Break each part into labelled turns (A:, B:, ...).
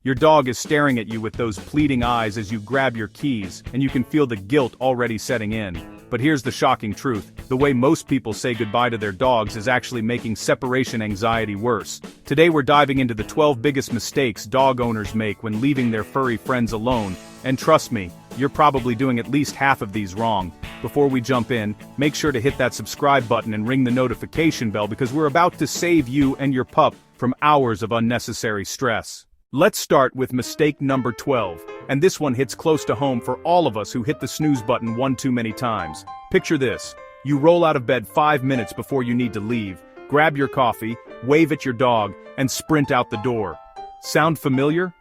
A: Your dog is staring at you with those pleading eyes as you grab your keys, and you can feel the guilt already setting in. But here's the shocking truth: the way most people say goodbye to their dogs is actually making separation anxiety worse. Today we're diving into the 12 biggest mistakes dog owners make when leaving their furry friends alone, and trust me, you're probably doing at least half of these wrong. Before we jump in, make sure to hit that subscribe button and ring the notification bell because we're about to save you and your pup from hours of unnecessary stress. Let's start with mistake number 12, and this one hits close to home for all of us who hit the snooze button one too many times. Picture this: you roll out of bed 5 minutes before you need to leave, grab your coffee, wave at your dog, and sprint out the door. Sound familiar?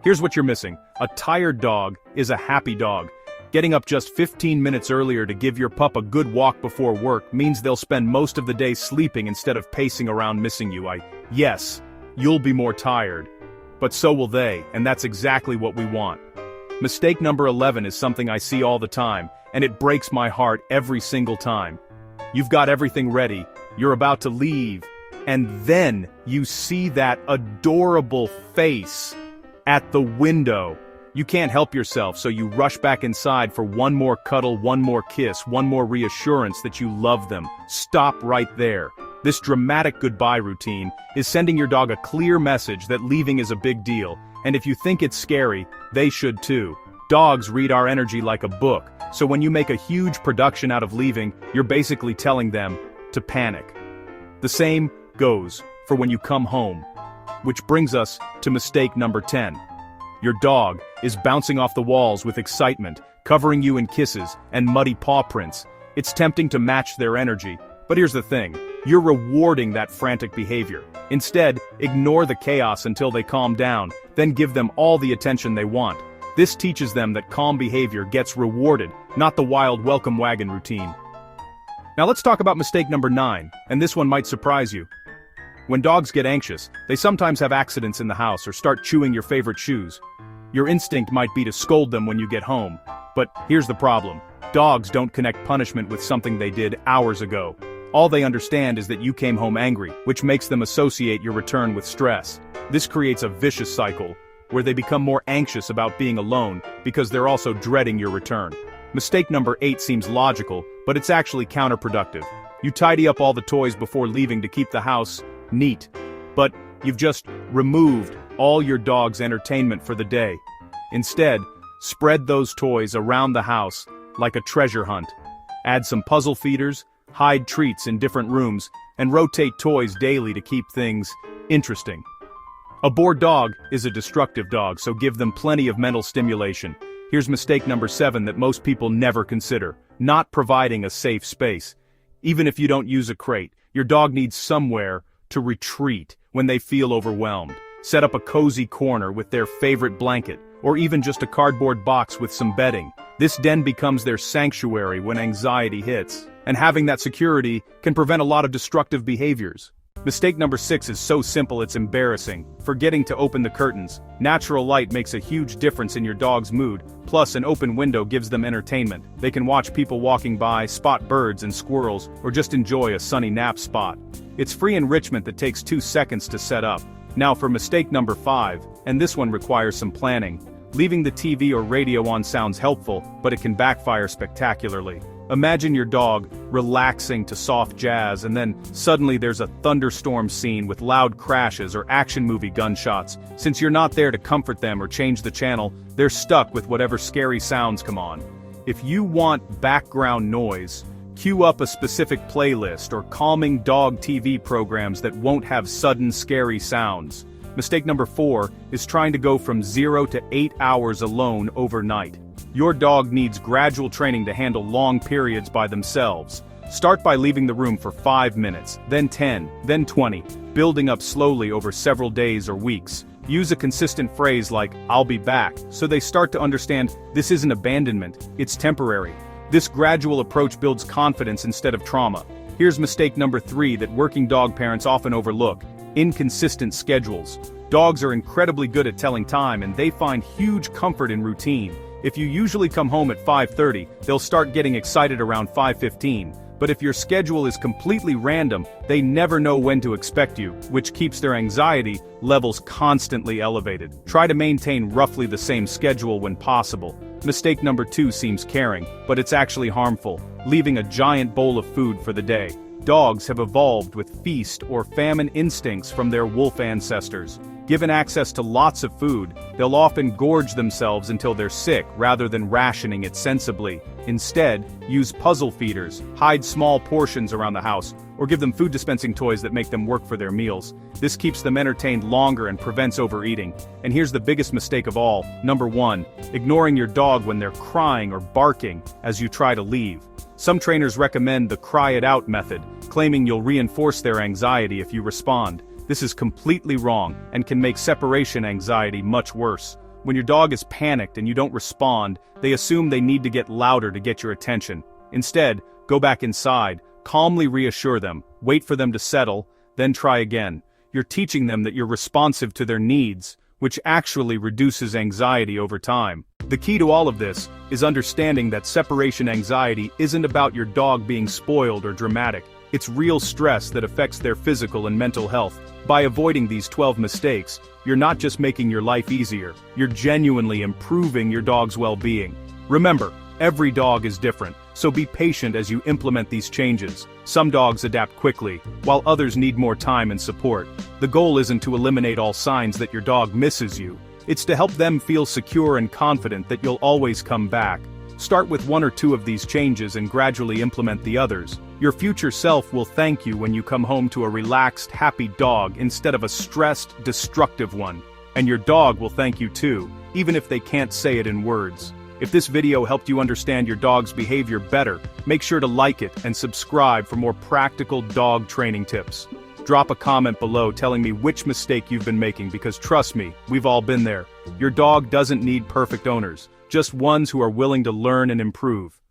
A: Here's what you're missing: a tired dog is a happy dog. Getting up just 15 minutes earlier to give your pup a good walk before work means they'll spend most of the day sleeping instead of pacing around missing you. Yes, you'll be more tired. But so will they, and that's exactly what we want. Mistake number 11 is something I see all the time, and it breaks my heart every single time. You've got everything ready, you're about to leave, and then you see that adorable face at the window. You can't help yourself, so you rush back inside for one more cuddle, one more kiss, one more reassurance that you love them. Stop right there. This dramatic goodbye routine is sending your dog a clear message that leaving is a big deal, and if you think it's scary, they should too. Dogs read our energy like a book, so when you make a huge production out of leaving, you're basically telling them to panic. The same goes for when you come home. Which brings us to mistake number 10. Your dog is bouncing off the walls with excitement, covering you in kisses and muddy paw prints. It's tempting to match their energy, but here's the thing: you're rewarding that frantic behavior. Instead, ignore the chaos until they calm down, then give them all the attention they want. This teaches them that calm behavior gets rewarded, not the wild welcome wagon routine. Now let's talk about mistake number 9, and this one might surprise you. When dogs get anxious, they sometimes have accidents in the house or start chewing your favorite shoes. Your instinct might be to scold them when you get home, but here's the problem: dogs don't connect punishment with something they did hours ago. All they understand is that you came home angry, which makes them associate your return with stress. This creates a vicious cycle, where they become more anxious about being alone, because they're also dreading your return. Mistake number 8 seems logical, but it's actually counterproductive. You tidy up all the toys before leaving to keep the house neat, but you've just removed all your dog's entertainment for the day. Instead, spread those toys around the house like a treasure hunt. Add some puzzle feeders, hide treats in different rooms, and rotate toys daily to keep things interesting. A bored dog is a destructive dog, so give them plenty of mental stimulation. Here's mistake number 7 that most people never consider: not providing a safe space. Even if you don't use a crate, your dog needs somewhere to retreat when they feel overwhelmed. Set up a cozy corner with their favorite blanket, or even just a cardboard box with some bedding. This den becomes their sanctuary when anxiety hits, and having that security can prevent a lot of destructive behaviors. Mistake number 6 is so simple it's embarrassing: forgetting to open the curtains. Natural light makes a huge difference in your dog's mood, plus an open window gives them entertainment. They can watch people walking by, spot birds and squirrels, or just enjoy a sunny nap spot. It's free enrichment that takes 2 seconds to set up. Now for mistake number 5, and this one requires some planning. Leaving the TV or radio on sounds helpful, but it can backfire spectacularly. Imagine your dog relaxing to soft jazz, and then suddenly there's a thunderstorm scene with loud crashes or action movie gunshots. Since you're not there to comfort them or change the channel, they're stuck with whatever scary sounds come on. If you want background noise, cue up a specific playlist or calming dog TV programs that won't have sudden scary sounds. Mistake number 4 is trying to go from 0 to 8 hours alone overnight. Your dog needs gradual training to handle long periods by themselves. Start by leaving the room for 5 minutes, then 10, then 20, building up slowly over several days or weeks. Use a consistent phrase like, "I'll be back," so they start to understand this isn't abandonment, it's temporary. This gradual approach builds confidence instead of trauma. Here's mistake number 3 that working dog parents often overlook: inconsistent schedules. Dogs are incredibly good at telling time, and they find huge comfort in routine. If you usually come home at 5:30, they'll start getting excited around 5:15. But if your schedule is completely random, they never know when to expect you, which keeps their anxiety levels constantly elevated. Try to maintain roughly the same schedule when possible. Mistake number 2 seems caring, but it's actually harmful, leaving a giant bowl of food for the day. Dogs have evolved with feast or famine instincts from their wolf ancestors. Given access to lots of food, they'll often gorge themselves until they're sick rather than rationing it sensibly. Instead, use puzzle feeders, hide small portions around the house, or give them food dispensing toys that make them work for their meals. This keeps them entertained longer and prevents overeating. And here's the biggest mistake of all. Number 1, ignoring your dog when they're crying or barking as you try to leave. Some trainers recommend the cry it out method, claiming you'll reinforce their anxiety if you respond. This is completely wrong and can make separation anxiety much worse. When your dog is panicked and you don't respond, they assume they need to get louder to get your attention. Instead, go back inside, calmly reassure them, wait for them to settle, then try again. You're teaching them that you're responsive to their needs, which actually reduces anxiety over time. The key to all of this is understanding that separation anxiety isn't about your dog being spoiled or dramatic. It's real stress that affects their physical and mental health. By avoiding these 12 mistakes, you're not just making your life easier, you're genuinely improving your dog's well-being. Remember, every dog is different, so be patient as you implement these changes. Some dogs adapt quickly, while others need more time and support. The goal isn't to eliminate all signs that your dog misses you. It's to help them feel secure and confident that you'll always come back. Start with 1 or 2 of these changes and gradually implement the others. Your future self will thank you when you come home to a relaxed, happy dog instead of a stressed, destructive one. And your dog will thank you too, even if they can't say it in words. If this video helped you understand your dog's behavior better, make sure to like it and subscribe for more practical dog training tips. Drop a comment below telling me which mistake you've been making because trust me, we've all been there. Your dog doesn't need perfect owners, just ones who are willing to learn and improve.